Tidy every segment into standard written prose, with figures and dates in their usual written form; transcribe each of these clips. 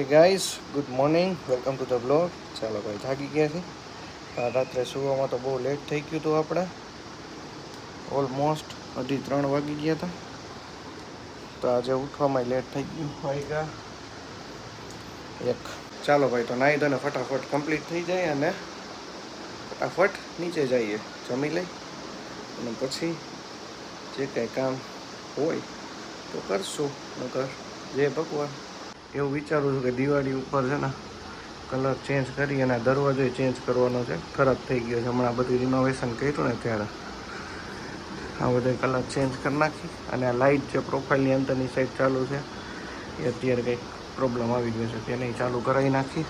હે guys, good morning, welcome to the blog. ચાલો ભાઈ, થાકી ગયા છે. રાત્રે સુવામાં તો બહુ લેટ થઈ ગયું હતું. આપણે ઓલમોસ્ટ 2:30 વાગી ગયા હતા. તો આજે ઉઠવામાં લેટ થઈ ગયું. વાગ્યા 1. ચાલો ભાઈ, તો નાહી ધોને ફટાફટ કમ્પ્લીટ થઈ જાય અને ફટાફટ નીચે જઈએ, જમી લઈ અને પછી જે કંઈ કામ હોય તો કરશું. નકર જય ભગવાન. એવું વિચારું છું કે દિવાળી ઉપર છે ને કલર ચેન્જ કરી અને દરવાજો ચેન્જ કરવાનો છે. ખરાબ થઈ ગયો છે. હમણાં બધું રિનોવેશન કર્યું ને ત્યારે આ બધા કલર ચેન્જ કરી નાખી. અને આ લાઇટ જે પ્રોફાઇલની અંદરની સાઈડ ચાલુ છે એ અત્યારે કંઈક પ્રોબ્લેમ આવી ગયો છે, તેને ચાલુ કરાવી નાખી.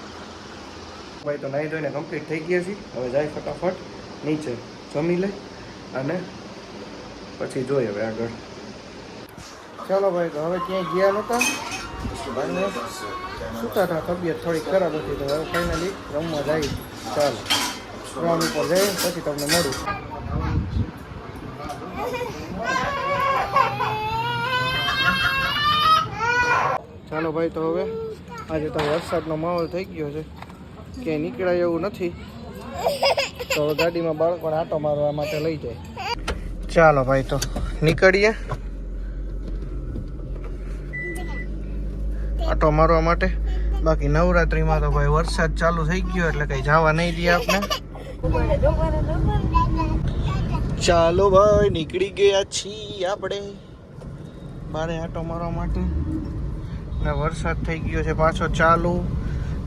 ભાઈ તો નાહી ધોઈને કમ્પ્લીટ થઈ ગયા છે. હવે જાય ફટાફટ નીચે, જમી લઈ અને પછી જોઈએ હવે આગળ. ચાલો ભાઈ, તો હવે ક્યાંય ગયા નહોતા. સુતા હતા, તબિયત થોડી ખરાબ હતી, તો હવે ફાઇનલી રમવા જાય. ચાલો ગ્રાઉન્ડ ઉપર જઈએ, પછી તમને મળું. ચાલો ભાઈ, તો હવે આજે તો વરસાદનો માહોલ થઈ ગયો છે, ક્યાંય નીકળાય એવું નથી. તો હવે ગાડીમાં બાળકોને આંટો મારવા માટે લઈ જાય. ચાલો ભાઈ, તો નીકળીએ આટો મારવા માટે. બાકી નવરાત્રિમાં તો ભાઈ વરસાદ ચાલુ થઈ ગયો એટલે કંઈ જવા નહીં દે આપણે. ચાલો ભાઈ, નીકળી ગયા છીએ આપણે બારે આટો મારવા માટે. ને વરસાદ થઈ ગયો છે પાછો ચાલુ,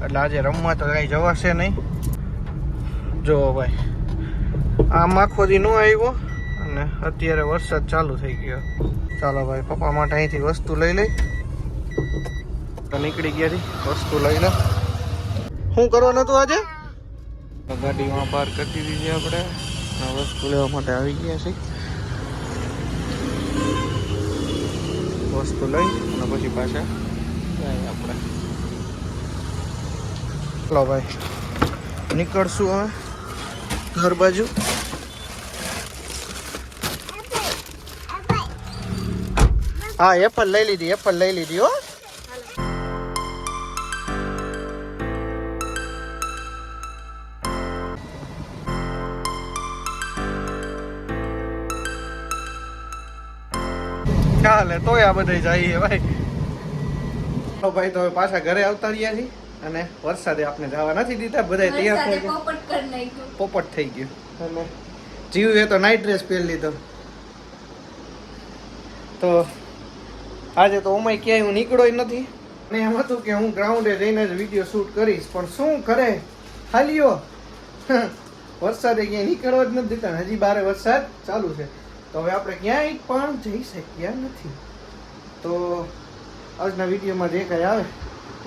એટલે આજે રમવા તો કાંઈ જવાશે નહીં. જો ભાઈ, આમ આખો દી ન આવ્યો અને અત્યારે વરસાદ ચાલુ થઈ ગયો. ચાલો ભાઈ, પપ્પા માટે અહીંથી વસ્તુ લઈ લઈ. નીકળી ગયા હતી, વસ્તુ લઈ લે. શું કરવાનું હતું આજે? ગાડીમાં પાર્ક કરી દીધી છે આપણે. વસ્તુ લેવા માટે આવી ગયા છે. વસ્તુ લઈ અને પછી પાછા જાય આપણે. ચાલો ભાઈ, નીકળશું હવે ઘર બાજુ. હા, એપલ લઈ લીધી, એપલ લઈ લીધી હો. ચાલે તોય આ બધા જઈએ ભાઈ. તો ભાઈ, તો હવે પાછા ઘરે આવતા રહ્યા છીએ અને વરસાદે આપણે જવા નથી દીધા. બધા તૈયાર થઈ ગયા, પોપટ થઈ ગયું. અને જીવ એ તો નાઇટ ડ્રેસ પહેરી લીધો. તો આજે તો ઓમાય ક્યાંય હું નીકળ્યો નથી. અને એમ હતું કે હું ગ્રાઉન્ડે જઈને જ વિડીયો શૂટ કરીશ, પણ શું કરે ખાલીઓ વરસાદે ક્યાંય નીકળવા જ નથી દીધા. હજી બારે વરસાદ ચાલુ છે, તો હવે આપણે ક્યાંય પણ જઈ શક્યા નથી. તો આજના વિડીયોમાં જે કંઈ આવે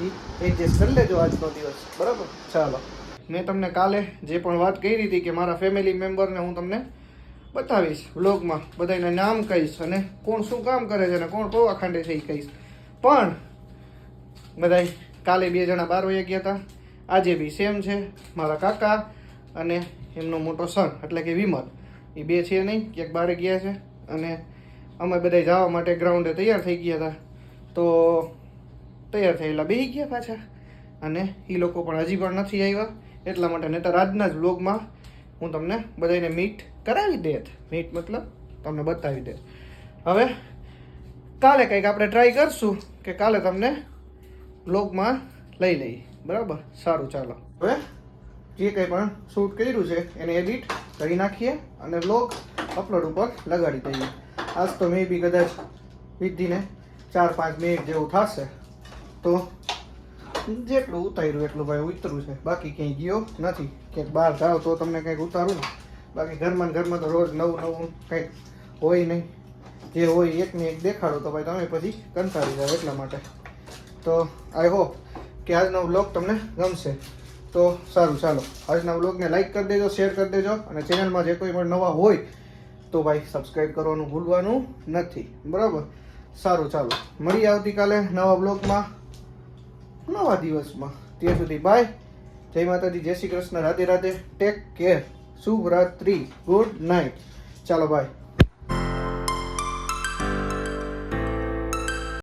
એ એડજસ્ટ કરી લેજો આજનો દિવસ, બરાબર? ચાલો, મેં તમને કાલે જે પણ વાત કરી હતી કે મારા ફેમિલી મેમ્બરને હું તમને બતાવીશ વ્લોગમાં, બધાના નામ કહીશ અને કોણ શું કામ કરે છે અને કોણ પૌવા ખાંડે છે એ કહીશ. પણ બધા કાલે 2 જણા 12 વાગ્યા ગયા હતા. આજે બી સેમ છે. મારા કાકા અને એમનો મોટો સન એટલે કે વિમલ, એ 2 છે નહીં, ક્યાંક બહાર ગયા છે. અને અમે બધા જવા માટે ગ્રાઉન્ડે તૈયાર થઈ ગયા હતા. તો તૈયાર થયેલા બેસી ગયા પાછા, અને એ લોકો પણ હજી પણ નથી આવ્યા. એટલા માટે નહીંતર આજના જ વ્લોગમાં હું તમને બધાને મીટ કરાવી દેત. મીટ મતલબ તમને બતાવી દે. હવે કાલે કંઈક આપણે ટ્રાય કરશું કે કાલે તમને વ્લોગમાં લઈ લઈએ, બરાબર? સારું, ચાલો હવે જે કંઈ પણ શૂટ કર્યું છે એને એડિટ કરી નાખીએ અને વ્લોગ અપલોડ ઉપર લગાડી દઈએ. આજ તો મે બી કદાચ વિધિને 4-5 મિનિટ જેવું થશે. તો જેટલું ઉતાર્યું એટલું ભાઈ ઉતર્યું છે, બાકી ક્યાંય ગયો નથી. ક્યાંક બહાર જાઓ તો તમને કંઈક ઉતારું ને, બાકી ઘરમાં તો રોજ નવું કંઈક હોય નહીં. જે હોય એકને એક દેખાડો તો ભાઈ તમે પછી કંટાળી જાઓ. એટલા માટે તો આઈ હોપ કે આજનો વ્લોગ તમને ગમશે. તો સારું, ચાલો આજના વ્લોગને લાઈક કરી દેજો, શેર કરી દેજો, અને ચેનલમાં જે કોઈ પણ નવા હોય તો ભાઈ સબસ્ક્રાઈબ કરવાનું ભૂલવાનું નથી, બરાબર? સારું, ચાલો મળીએ આવતીકાલે નવા વ્લોગમાં, નવા દિવસમાં. ત્યાં સુધી બાય, જય માતાજી, જય શ્રી કૃષ્ણ, રાધે રાધે, ટેક કેર, શુભ રાત્રિ, ગુડ નાઇટ. ચાલો બાય.